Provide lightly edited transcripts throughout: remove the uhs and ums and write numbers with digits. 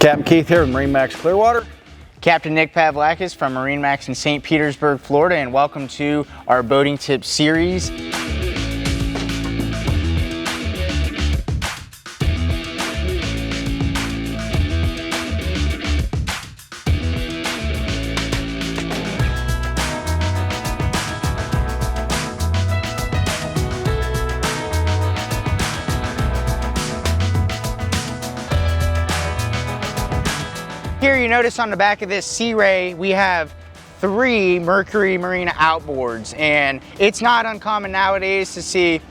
Captain Keith here with MarineMax Clearwater. Captain Nick Pavlakis from MarineMax in St. Petersburg, Florida, and welcome to our boating tips series. Here you notice on the back of this Sea Ray, we have 3 Mercury Marine outboards, and it's not uncommon nowadays to see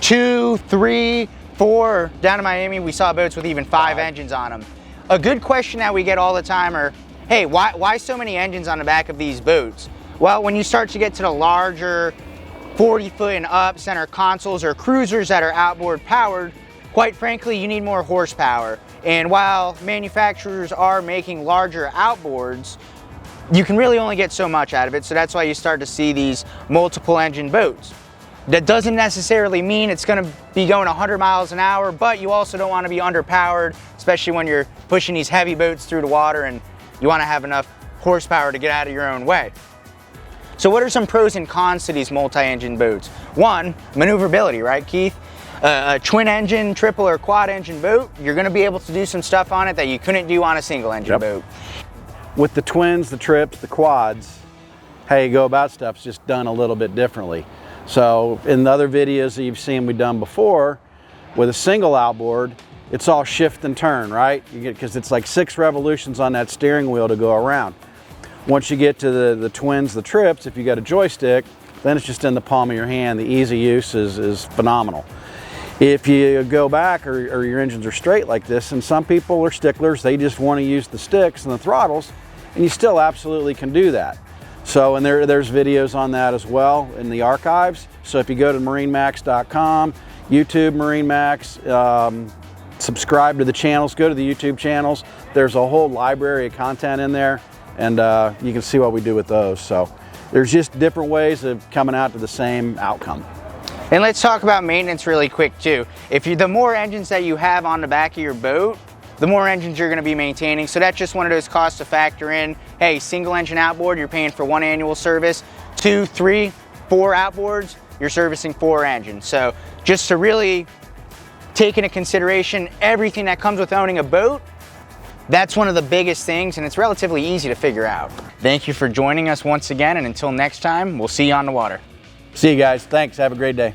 2, 3, 4. Down in Miami, we saw boats with even 5 engines on them. A good question that we get all the time are, hey, why so many engines on the back of these boats? Well, when you start to get to the larger 40-foot and up center consoles or cruisers that are outboard powered, quite frankly, you need more horsepower. And while manufacturers are making larger outboards, you can really only get so much out of it. So that's why you start to see these multiple engine boats. That doesn't necessarily mean it's going to be going 100 miles an hour, but you also don't want to be underpowered, especially when you're pushing these heavy boats through the water and you want to have enough horsepower to get out of your own way. So what are some pros and cons to these multi-engine boats? One, maneuverability, right, Keith? A twin engine, triple or quad engine boat, you're going to be able to do some stuff on it that you couldn't do on a single engine boat. With the twins, the trips, the quads, how you go about stuff is just done a little bit differently. So in the other videos that you've seen we've done before, with a single outboard, it's all shift and turn, right? Because it's like 6 revolutions on that steering wheel to go around. Once you get to the twins, the trips, if you got a joystick, then it's just in the palm of your hand. The easy use is phenomenal. If you go back or your engines are straight like this, and some people are sticklers, they just want to use the sticks and the throttles, and you still absolutely can do that. So, and there's videos on that as well in the archives. So if you go to MarineMax.com, YouTube MarineMax, subscribe to the channels, go to the YouTube channels. There's a whole library of content in there, and you can see what we do with those. So there's just different ways of coming out to the same outcome. And let's talk about maintenance really quick too. The more engines that you have on the back of your boat, the more engines you're going to be maintaining. So that's just one of those costs to factor in. Hey, single engine outboard, you're paying for 1 annual service. 2, 3, 4 outboards, you're servicing 4 engines. So just to really take into consideration everything that comes with owning a boat, that's one of the biggest things, and it's relatively easy to figure out. Thank you for joining us once again, and until next time, we'll see you on the water. See you guys. Thanks. Have a great day.